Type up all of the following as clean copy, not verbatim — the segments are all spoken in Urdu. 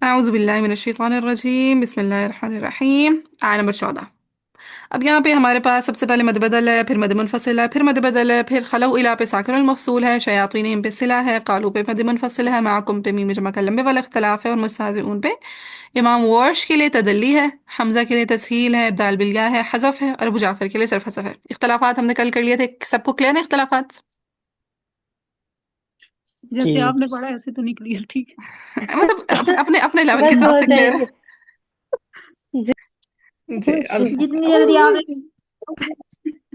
اعوذ باللہ من الشیطان الرجیم، بسم اللہ الرحمن الرحیم۔ آیت نمبر 14۔ اب یہاں پہ ہمارے پاس سب سے پہلے مد بدل ہے، پھر مد منفصل ہے، پھر مد بدل ہے، پھر خلو الا پہ ساکن المفصول ہے، شیاطین پہ صلہ ہے، قالو پہ مد منفصل ہے، معکم پہ میم جمع کا لمبے والا اختلاف ہے، اور مستہزئون پہ امام ورش کے لیے تدلی ہے، حمزہ کے لیے تسہیل ہے، ابدال بالیاء ہے، حذف ہے، اور ابو جعفر کے لیے صرف حذف ہے۔ اختلافات ہم نے کل کر لیے تھے، سب کو کلیئر ہے اختلافات؟ جیسے جی آپ نے پڑھا ایسے تو نہیں کلیئر، ٹھیک ہے۔ مطلب اپنے اپنے لیول کے بس حساب سے بہت کلیئر ہے ہے۔ جی جی جتنی جلدی آپ نے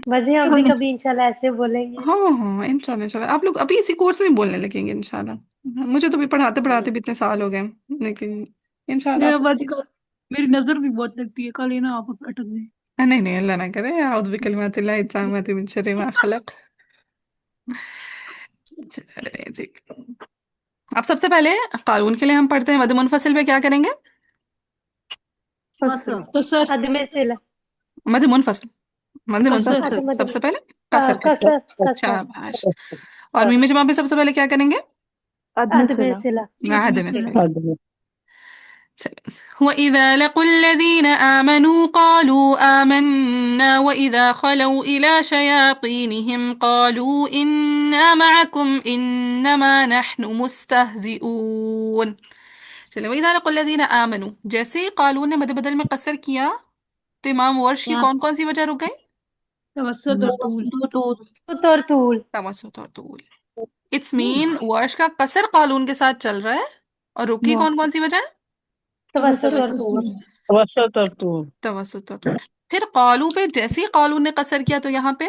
باجی ہم بھی کبھی انشاءاللہ ایسے بولیں گے۔ ہاں ہاں انشاءاللہ انشاءاللہ آپ لوگ ابھی اسی کورس میں بولنے لگیں گے انشاءاللہ۔ مجھے تو بھی پڑھاتے پڑھاتے بھی اتنے سال ہو گئے، لیکن انشاءاللہ میرا آپ باجی کا میری نظر بھی بہت لگتی ہے، کل یہ نا آپ اٹک گئے۔ نہیں نہیں اللہ نہ کرے، اعوذ بکلمات اللہ التامات من شر ما خلق۔ چلے جی، اب سب سے پہلے قانون کے لیے ہم پڑھتے ہیں، مد منفصل پہ کیا کریں گے؟ قصر تو سر عدم صلہ، مد منفصل، مد قصر منفصل اچھا سب مدنی، سے پہلے قصر کرتے کسر ہیں، کسر شاباش۔ اور میم جمع پہ سب سے پہلے کیا کریں گے؟ عدم صلہ۔ عدم الصلہ۔ وَإِذَا لَقُوا الَّذِينَ آمَنُوا قَالُوا آمَنَّا وَإِذَا خَلَوْا إِلَى شَيَاطِينِهِمْ قَالُوا إِنَّا مَعَكُمْ إِنَّمَا نَحْنُ مُسْتَهْزِئُونَ۔ چلے، وَإِذَا لَقُوا الَّذِينَ آمَنُوا، جیسے ہی قالون نے مد بدل میں قصر کیا تو امام ورش کی یہاں کون کون سی وجہ رک گئی؟ توسط اور طول۔ طول طول، توسط اور طول۔ اٹس مین ورش کا قصر قالون کے ساتھ چل رہا ہے، اور رکی کون کون سی وجہ ہے؟ توسط اور طول۔ توسط اور طول۔ توسط اور طول۔ پھر قالو پہ جیسے ہی قالون نے قصر کیا تو یہاں پہ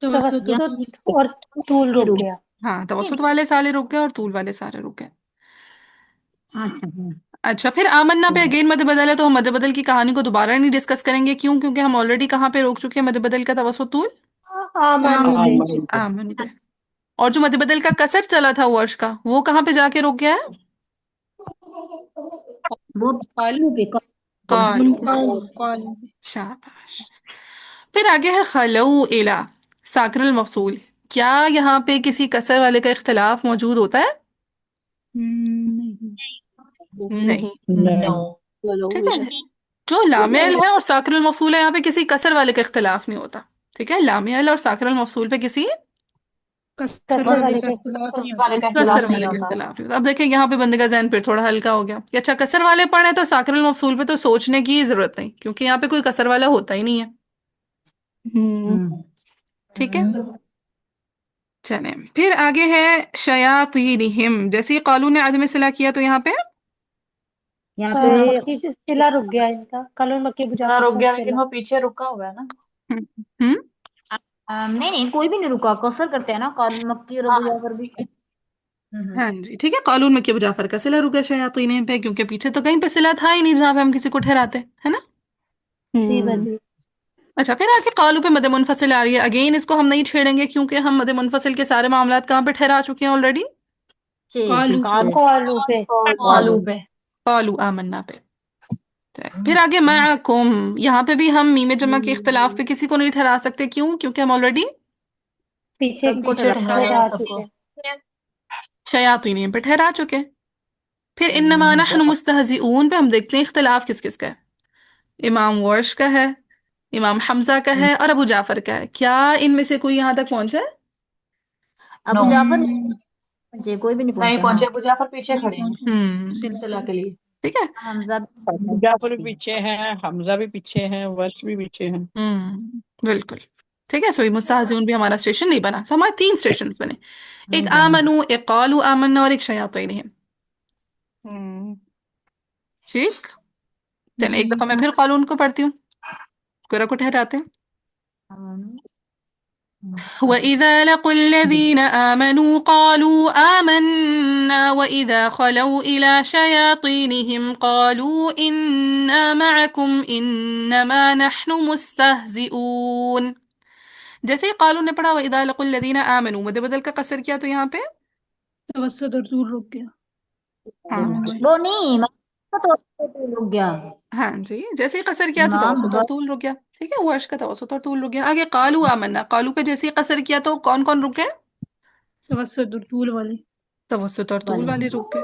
توسط اور طول۔ توسط اور طول رک گیا۔ ہاں توسط والے سارے رک گئے اور طول والے سارے رک گئے۔ اچھا اچھا، پھر آمنا پہ اگین مد بدل ہے تو ہم مد بدل کی کہانی کو دوبارہ نہیں ڈسکس کریں گے، کیوں؟ کیونکہ ہم آلریڈی کہاں پہ روک چکے ہیں مد بدل کا توسط طول؟ آمن پہ۔ آمن پہ۔ اور جو مد بدل کا کسر چلا تھا ورش کا، وہ کہاں پہ جا کے رک گیا ہے؟ وہ قالو پہ قالو پہ۔ قالو پہ۔ شاباش۔ پھر آگے ہے خلو الا ساکر الموصول۔ کیا یہاں پہ کسی کسر والے کا اختلاف موجود ہوتا ہے؟ نہیں۔ نہیں۔ نہیں۔ ٹھیک ہے، جو لامعل ہے اور ساکر الموصول ہے یہاں پہ کسی کسر والے کا اختلاف نہیں ہوتا۔ ٹھیک ہے، لامعل اور ساکر الموصول پہ کسی کسر کسر والے والے کا کا اختلاف نہیں کسر والے کا اختلاف نہیں ہوتا۔ اب دیکھیں یہاں پہ بندے کا ذہن پھر تھوڑا ہلکا ہو گیا کہ اچھا کسر والے پڑھے تو ساکر الموصول پہ تو سوچنے کی ضرورت نہیں، کیونکہ یہاں پہ کوئی کسر والا ہوتا ہی نہیں ہے۔ ٹھیک ہے، چلیں پھر آگے ہے شیاطینہم۔ جیسے ہی قالون نے عدم صلہ کیا تو یہاں پہ یہاں پہ مکی صلہ رک گیا ان کا، کلون مکی بجا کر صلہ۔ پیچھے رکا ہوا ہے نا۔ ہم نہیں نہیں کوئی بھی نہیں رکا، قصر کرتے ہیں نا قال مکی اور ابو جعفر بھی۔ ہاں جی ٹھیک ہے، قالون میں ابو جعفر کا صلہ رکا شیاطین پہ، کیونکہ پیچھے تو کہیں پہ صلہ تھا ہی نہیں جہاں پہ ہم کسی کو ٹھہراتے ہے نا۔ جی باجی۔ اچھا، پھر آگے قالو پہ مد منفصل آ رہی ہے، اگین اس کو ہم نہیں چھیڑیں گے کیونکہ ہم مد منفصل کے سارے معاملات کہاں پہ ٹھہرا چکے ہیں آلریڈی؟ قالو پہ۔ قالو پہ۔ قالو آمنا پہ۔ پھر آگے معکم، یہاں پہ بھی ہم میم جمع کے اختلاف پہ کسی کو نہیں ٹھہرا سکتے، کیوں؟ کیونکہ ہم آلریڈی پیچھے ٹھہرا چکے۔ شیاطین پہ ٹھہرا چکے۔ پھر انما نحن مستہزئون پہ ہم دیکھتے ہیں اختلاف کس کس کا ہے۔ امام ورش کا ہے، امام حمزہ کا ہے، اور ابو جعفر کا ہے۔ کیا ان میں سے کوئی یہاں تک پہنچا ہے؟ ابو جعفر جی کوئی بھی نہیں پہنچا۔ ابو جعفر پیچھے نہیں کھڑے ہیں پہنچے۔ سلسلہ کے لیے۔ ٹھیک ہے، حمزہ ابو جعفر بھی پیچھے ہیں، حمزہ بھی پیچھے ہیں، ورش بھی پیچھے ہیں۔ بالکل ٹھیک ہے۔ سوئی مستہزئون بھی ہمارا اسٹیشن نہیں بنا، سو ہمارے تین اسٹیشن بنے، ایک آمنو، ایک قالو آمنا، اور ایک شیاطینہم۔ ٹھیک، چلیں ایک دفعہ میں پھر قالون کو پڑھتی ہوں، قرآن کو ٹھہراتے ہیں۔ وَإِذَا لَقُوا الَّذِينَ آمَنُوا قَالُوا آمَنَّا وَإِذَا خَلَوْا إِلَى شَيَاطِينِهِمْ قَالُوا إِنَّا مَعَكُمْ إِنَّمَا نَحْنُ مُسْتَهْزِئُونَ۔ جیسے ہی قالون نے پڑھا وَإِذَا لَقُوا الَّذِينَ آمَنُوا، مد بدل کا قصر کیا تو یہاں پہ توسط اور طول رک گیا۔ ہاں جی، وہ نہیں توسط اور طول رک گیا۔ ہاں جی جیسے ہی قصر کیا تو امام توسط اور طول رک گیا۔ ٹھیک ہے، ورش کا توسط اور طول رک گیا۔ آگے قالو آمنا، قالو پہ جیسے ہی قصر کیا تو کون کون رک گئے؟ توسط اور طول والے۔ توسط اور طول والے رک گئے۔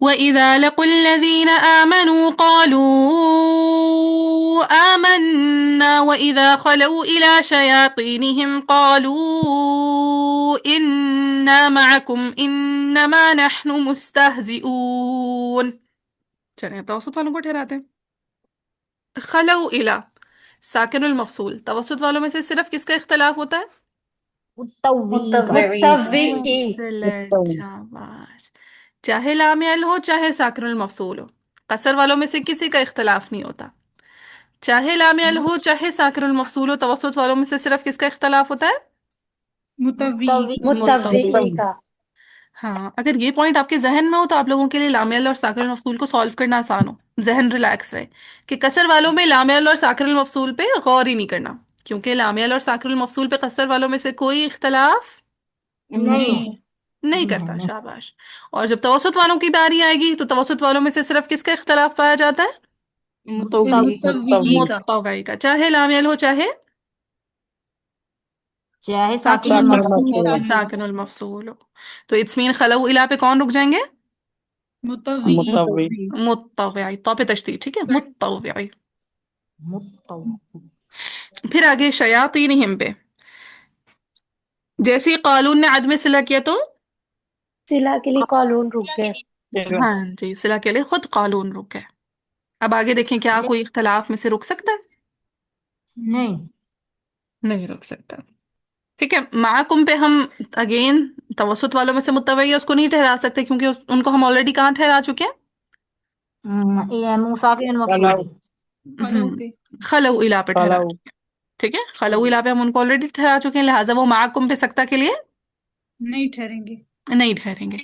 وَإِذَا لَقُوا الَّذِينَ آمَنُوا قَالُوا آمَنَّا وَإِذَا خَلَوْا إِلَى شَيَاطِينِهِمْ قَالُوا إِنَّا مَعَكُمْ إِنَّمَا نَحْنُ مُسْتَهْزِئُونَ. چلیں توسط والوں کو ٹھہراتے ہیں. خلو الا ساکن المفصول توسط والوں میں سے صرف کس کا اختلاف ہوتا ہے؟ متوی کا متوی ایکسلنٹ، شاباش. چاہے لام یل ہو چاہے ساکن المفصول ہو، قصر والوں میں سے کسی کا اختلاف نہیں ہوتا. چاہے لام یل ہو چاہے ساکن المفصول ہو، توسط والوں میں سے صرف کس کا اختلاف ہوتا ہے؟ متوی متوی کا. ہاں، اگر یہ پوائنٹ آپ کے ذہن میں ہو تو آپ لوگوں کے لیے لام یل اور ساکن المفصول کو سالو کرنا آسان ہو، ذہن ریلیکس رہے کہ قصر والوں میں لام یل اور ساکن المفصول پہ غور ہی نہیں کرنا، کیونکہ لام یل اور ساکن المفصول پہ قصر والوں میں سے کوئی اختلاف نہیں نہیں کرتا. شاباش. اور جب توسط والوں کی باری آئے گی تو توسط والوں میں سے صرف کس کا اختلاف پایا جاتا ہے؟ متوی متوی کا. متوی کا، چاہے لام یل ہو چاہے چاہے ساکن ساکن المفصول المفصول ساکن المفصول ہو. تو اٹس مین خلو الا پہ کون رک جائیں گے؟ متوی متوی متوعی. تو پہ تشدید، ٹھیک ہے، متوعی. متوی پھر آگے شیاطینہم پہ جیسے ہی قالون نے عدم صلہ کیا تو صلہ کے لیے قالون رک گئے. ہاں جی، صلہ کے لیے خود قالون رک گئے. اب آگے دیکھیں کیا کوئی اختلاف میں سے رک سکتا ہے؟ نہیں نہیں رک سکتا. ٹھیک ہے. معکم پہ ہم اگین توسط والوں میں سے متوی ہے اس کو نہیں ٹھہرا سکتے کیونکہ ان کو ہم آلریڈی کہاں ٹھہرا چکے ہیں؟ یہ ساکن المفصول خلو پہ. خلو پہ. خلو الا پہ ٹھہرا خلو چکے ہیں. ٹھیک ہے، خلو الا پہ ہم ان کو آلریڈی ٹھہرا چکے ہیں، لہٰذا وہ معکم پہ سکتا کے لیے نہیں ٹھہریں گے. نہیں ٹھہریں گے.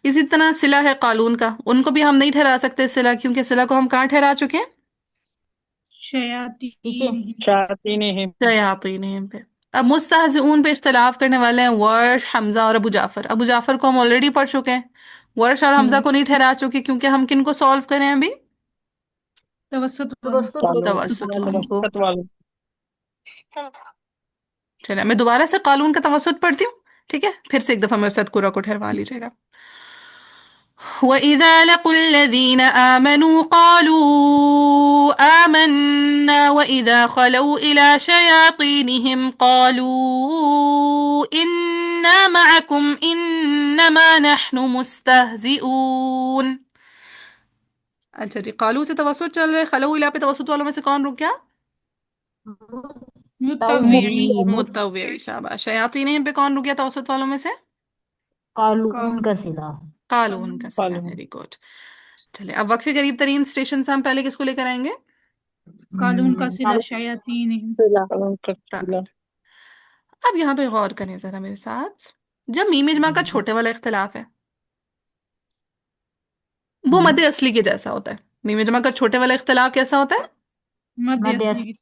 اسی طرح صلہ ہے قالون کا، ان کو بھی ہم نہیں ٹھہرا سکتے صلہ، کیونکہ صلہ کو ہم کہاں ٹھہرا چکے ہیں؟ پیچھے شیاطین. شیاطینہم شیاطینہم پہ. اب مستہزئون پہ اختلاف کرنے والے ہیں ورش، حمزہ اور ابو جعفر. ابو جعفر کو ہم آلریڈی پڑھ چکے ہیں، ورش اور حمزہ کو نہیں ٹھہرا چکے کیونکہ ہم کن کو سالو کریں ابھی؟ توسط والوں. توسط توسط والوں کو. توسط والوں چلے میں دوبارہ سے قالون کا توسط پڑھتی ہوں، ٹھیک ہے، پھر سے ایک دفعہ میرے ساتھ قرآن کو ٹھہروا لیجیے گا. وَإِذَا لَقُوا الَّذِينَ آمَنُوا قَالُوا آمَنَّا وَإِذَا خَلَوْا إِلَى شَيَاطِينِهِمْ قَالُوا إِنَّا مَعَكُمْ إِنَّمَا نَحْنُ مُسْتَهْزِئُونَ. اچھا جی، قالو سے توسط چل رہے، خلو الا پہ توسط والوں میں سے کون رک گیا؟ متوی. متوعی. شاباش. شیاطینہم پہ کون رک گیا توسط والوں میں سے؟ قالون کا صلہ. قالون کا صلہ. قالون ویری گڈ. چلے اب وقف قریب ترین اسٹیشن سے ہم پہلے کس کو لے کر آئیں گے؟ قالون کا صلہ شیاطین. قالون کا صلہ. اب یہاں پہ غور کریں ذرا میرے ساتھ. جب میم اجماع کا چھوٹے والا اختلاف ہے وہ مد اصلی کے جیسا ہوتا ہے. میم اجماع کا چھوٹے والا اختلاف کیسا ہوتا ہے؟ مد مد اصلی کی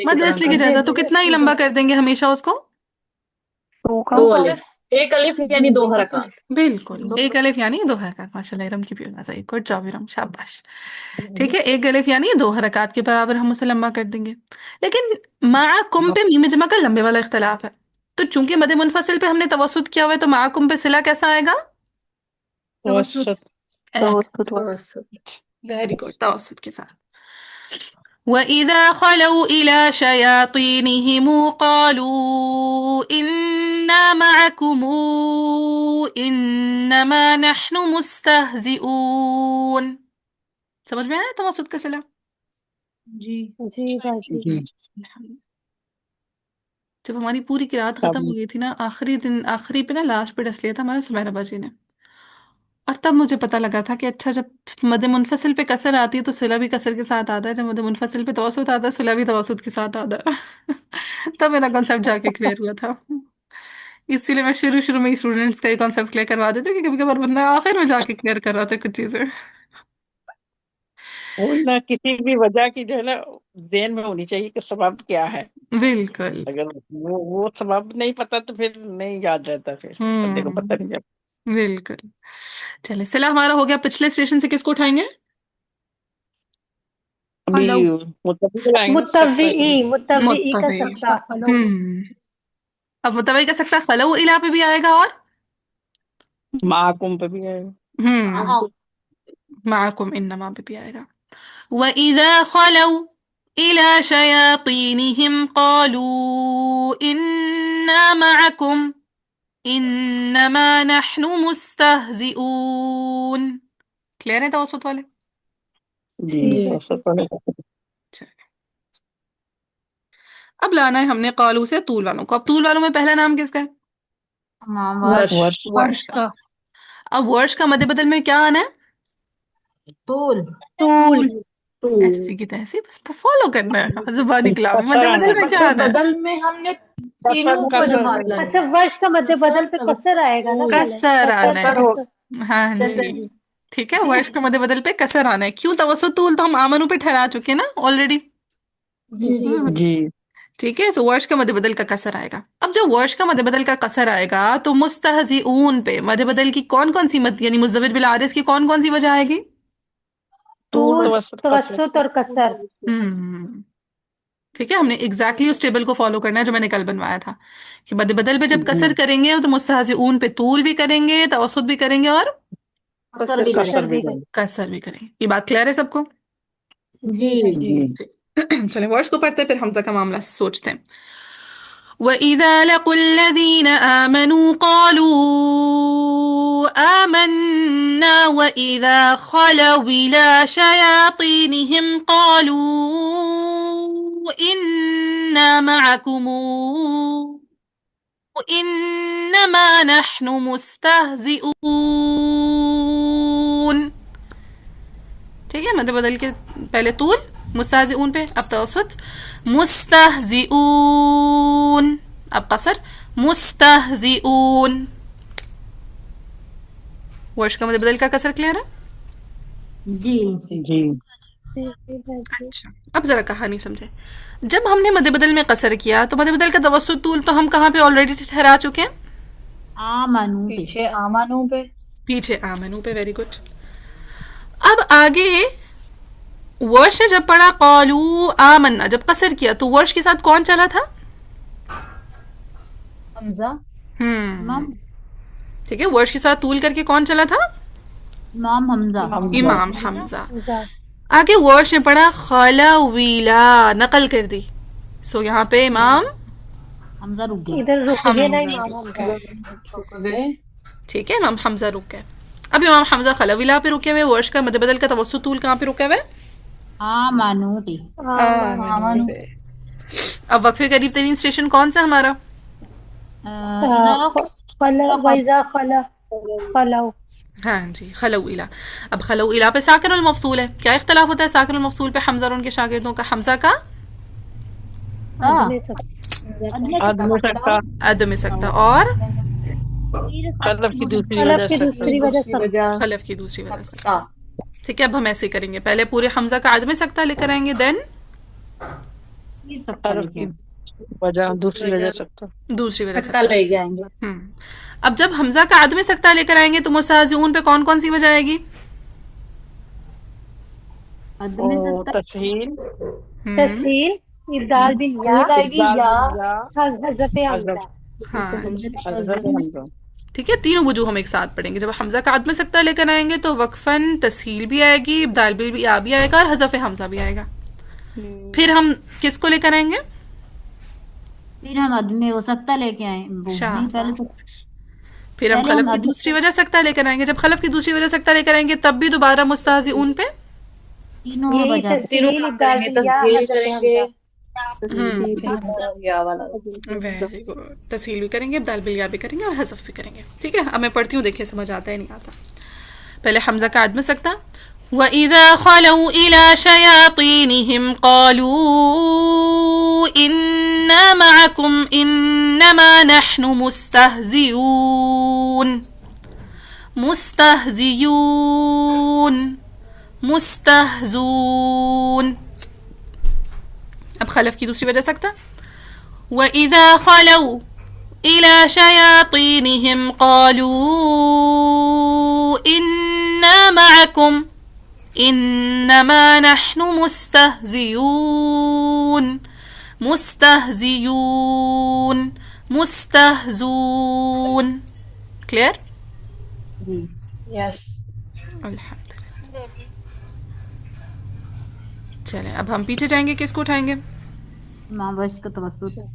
مد اصلی کے جیسا. تو کتنا ہی لمبا کر دیں گے ہمیشہ اس کو؟ دو الف. ایک الف یعنی دو حرکات. بالکل، ایک الف یعنی دو حرکات. ماشاء اللہ ارم کی بھی صحیح، گڈ جاب ارم، شاباش. ٹھیک ہے، ایک الف یعنی دو حرکات کے برابر ہم اسے لمبا کر دیں گے. لیکن معکم پہ میم جمع کا لمبے والا اختلاف ہے، تو چونکہ مد منفصل پہ ہم نے توسط کیا ہوا ہے تو معکم پہ صلہ کیسا آئے گا؟ توسط. توسط والا. ویری گڈ، توسط کے ساتھ. وَإِذَا خَلَوْا إِلَى شَيَاطِينِهِمْ قَالُوا إِنَّا مَعَكُمْ إِنَّمَا نَحْنُ مُسْتَهْزِئُونَ. سمجھ میں آیا توسط کا صلہ؟ جی. جی باجی. جی جب ہماری پوری قرات ختم ہو گئی تھی نا، آخری دن آخری پہ نا لاسٹ پہ ڈس لیا تھا ہمارے سمیرہ باجی نے، اور تب مجھے پتا لگا تھا کہ اچھا جب مد منفصل پہ کسر آتی ہے تو صلہ بھی کسر کے ساتھ آتا ہے، جب مد منفصل پہ توسط آتا ہے صلہ بھی توسط کے ساتھ آتا ہے. تب میرا کانسیپٹ جا کے کلیئر ہوا تھا. اسی لیے میں شروع میں اسٹوڈنٹس کا یہ کانسیپٹ کلیئر کروا دیتی ہوں کہ کبھی کبھار بندہ آخر میں جا کے کلیئر کر رہا تھا کچھ چیزیں. وہی نا، کسی بھی وجہ کی جو ہے نا ذہن میں ہونی چاہیے کہ سبب کیا ہے. بالکل. اگر وہ سبب نہیں پتا تو پھر نہیں یاد رہتا، پھر بندے کو پتہ نہیں چلتا. بالکل. چلے صلہ ہمارا ہو گیا. پچھلے اسٹیشن سے کس کو اٹھائیں گے؟ ابھی خلو. متفق لائیں گے نا، سکتا ہے. متوی کا متوی. سکتا. خلو. اب متوی کا سکتا خلو الا پہ بھی آئے گا اور معکم پہ بھی ہے. ہم معكم انما بھی آئے گا. وَإِذَا خَلَوْا إِلَى شَيَاطِينِهِمْ قَالُوا إِنَّا مَعَكُمْ إِنَّمَا نَحْنُ مُسْتَهْزِئُونَ. کلیئر ہے توسط والے؟ جی توسط والے. اب لانا ہے ہم نے قالو سے طول والوں کو. اب طول والوں میں پہلا نام کس کا ہے؟ ورش. ورش کا. اب ورش کا مد بدل میں کیا آنا ہے؟ طول. طول. ایسی کی تیسی، بس فالو کرنا ہے زبانی کلام. مد قصر بدل میں کیا آنا ہے؟ بدل میں ہم نے تینوں کو قصر. جمع کیا. اچھا ورش کا مد بدل پہ قصر آئے گا نا پہلے؟ قصر آنا ہے. ہاں جی جی. ٹھیک ہے. ورش کا مد بدل پہ قصر آنا ہے. کیوں؟ توسط طول تو ہم آمنو پہ ٹھہرا چکے نا آلریڈی. جی ٹھیک ہے. سو ورش کا مد بدل کا قصر آئے گا. اب جب ورش کا مد بدل کا قصر آئے گا تو مستہزئون پہ مد بدل کی کون کون سی مد، یعنی مزدوج بالعارض کی کون کون سی وجہ آئے گی؟ طول، توسط توسط اور قصر. ٹھیک ہے. ہم نے ایگزیکٹلی اس ٹیبل کو فالو کرنا ہے جو میں نے کل بنوایا تھا کہ مد بدل پہ جب قصر کریں گے تو مستہزئون پہ طول بھی کریں گے، توسط بھی کریں گے اور قصر بھی قصر بھی کریں گے. یہ بات کلیئر ہے سب کو؟ جی. چلیں ورش کو پڑھتے پھر حمزہ کا معاملہ سوچتے ہیں. وَإِذَا لَقُوا الَّذِينَ آمَنُوا قَالُوا آمَنَّا وَإِذَا خَلَوْا إِلَى شَيَاطِينِهِمْ قَالُوا إِنَّا مَعَكُمْ إِنَّمَا نَحْنُ مُسْتَهْزِئُونَ. ٹھیک ہے. مد بدل کے پہلے طول مستہزئون پہ، اب توسط مستہزئون، اب قصر مستہزئون. ورش کا مد بدل کا قصر کلیئر ہے؟ جی. جی. اچھا اب ذرا کہانی سمجھے. جب ہم نے مد بدل میں قصر کیا تو مد بدل کا توسط طول تو ہم کہاں پہ آلریڈی ٹھہرا چکے ہیں؟ آمنو. پیچھے آمنو پہ. پیچھے آمنو پہ. Very good. اب آگے ورش نے جب پڑھا قالو آمنا، جب قصر کیا تو ورش کے ساتھ کون چلا تھا؟ حمزہ. ٹھیک ہے. ورش کے ساتھ طول کر کے کون چلا تھا؟ امام حمزہ. امام حمزہ. آگے ورش نے پڑھا خلویلا، نقل کر دی. سو یہاں پہ امام حمزہ رک گیا. ادھر رک گئے نا امام حمزہ. ٹھیک ہے. امام حمزہ رک گئے. اب امام حمزہ خلویلا پہ رکے ہوئے. ورش کا مد بدل کا توسط طول کہاں پہ رکے ہوئے؟ آمنو پہ. اب وقفے قریب ترین اسٹیشن کون سا ہمارا؟ وَإِذَا خَلَوْا. ہاں جی خلویلا. اب خلویلا پہ ساکن المفصول ہے. کیا اختلاف ہوتا ہے ساکن المفصول پہ حمزہ اور ان کے شاگردوں کا؟ حمزہ کا عدم سکتا. عدم سکتا اور خلف کی دوسری وجہ سے. خلف کی دوسری وجہ سے. ٹھیک ہے. اب ہم ایسے ہی کریں گے. پہلے پورے حمزہ کا عدم سکتا لے کر آئیں گے، دین خلف کی وجہ دوسری وجہ سکتا. دوسری وجہ سے. لے کے آئیں گے. اب جب حمزہ کا عدم سکتا لے کر آئیں گے تو مستہزئون پہ کون کون سی وجہ آئے گی؟ تسہیل. تسہیل، ابدال بالیا، حذف حمزہ. ہاں ٹھیک ہے. تینوں وجوہ ہم ایک ساتھ پڑھیں گے. جب حمزہ کا عدم سکتا لے کر آئیں گے تو وقفاً تسہیل بھی آئے گی، ابدال بالیا بھی آئے گا اور حذف حمزہ بھی آئے گا. پھر ہم کس کو لے کر آئیں گے؟ پھر ہم عدم و سکتا لے کے آئیں. پھر ہم خلف کی دوسری وجہ سکتا لے کر آئیں گے. جب خلف کی دوسری وجہ سکتا لے کر آئیں گے تب بھی دوبارہ مستہزئون پہ تسہیل، ابدال بالیا، حذف حمزہ. Very good. تسہیل بھی کریں گے، ابدال بالیا بھی کریں گے اور حذف بھی کریں گے. ٹھیک ہے. اب میں پڑھتی ہوں، دیکھیے سمجھ آتا ہے نہیں آتا. پہلے حمزہ کا عدم سکتا. وَإِذَا خَلَوْا إِلَى شَيَاطِينِهِمْ قَالُوا إِنَّا مَعَكُمْ إِنَّمَا نَحْنُ مُسْتَهْزِئُونَ. مستہزئون، مستہزون. اب خلف کی دوسری وجہ سکتا. وَإِذَا خَلَوْا إِلَى شَيَاطِينِهِمْ قَالُوا إِنَّا مَعَكُمْ إِنَّمَا نَحْنُ مُسْتَهْزِئُونَ. مستہزئون، مستہزون. کلیئر؟ یس. الحمدللہ. چلیں اب ہم پیچھے جائیں گے, کس کو اٹھائیں گے؟ ماں وش کا توسط.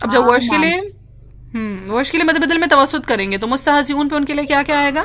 اب جب ورش کے لیے ورش کے لیے مد بدل میں توسط کریں گے تو مستہزئون پہ ان کے لیے کیا کیا آئے گا؟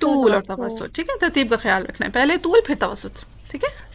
طول اور توسط. ٹھیک ہے, ترتیب کا خیال رکھنا ہے, پہلے طول پھر توسط. ٹھیک ہے,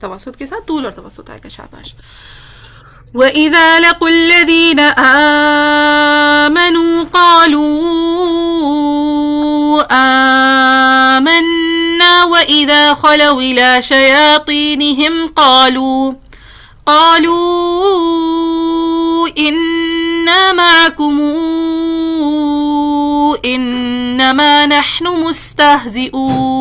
توسط کے ساتھ طول اور توسط آئے گا. شاباش. وَإِذَا لَقُوا الَّذِينَ آمَنُوا قَالُوا آمَنَّا وَإِذَا خَلَوْا إِلَى شَيَاطِينِهِمْ قَالُوا إِنَّا مَعَكُمْ إِنَّمَا نَحْنُ مستہزئون.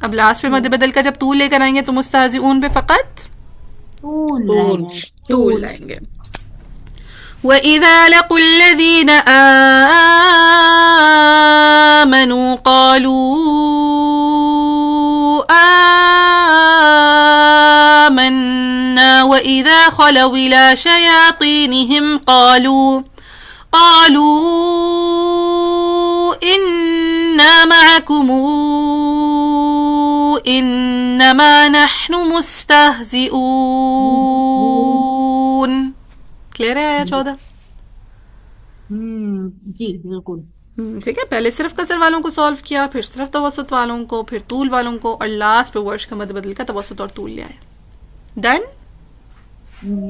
اب لاسٹ پہ مد بدل کا جب طول لے کر آئیں گے تو مستہزئون پہ فقط طول لائیں گے. وَإِذَا لَقُوا الَّذِينَ آمَنُوا قَالُوا آمَنَّا وَإِذَا خَلَوْا إِلَى شَيَاطِينِهِمْ قَالُوا إِنَّا مَعَكُمْ إِنَّمَا نَحْنُ مُسْتَهْزِئُونَ. کلیئر ہے آیا 14؟ جی بالکل. ٹھیک ہے, پہلے صرف کسر والوں کو سالو کیا, پھر صرف توسط والوں کو, پھر طول والوں کو, اور لاسٹ پہ ورش کا مد بدل کا توسط اور طول لے آئے. ڈن.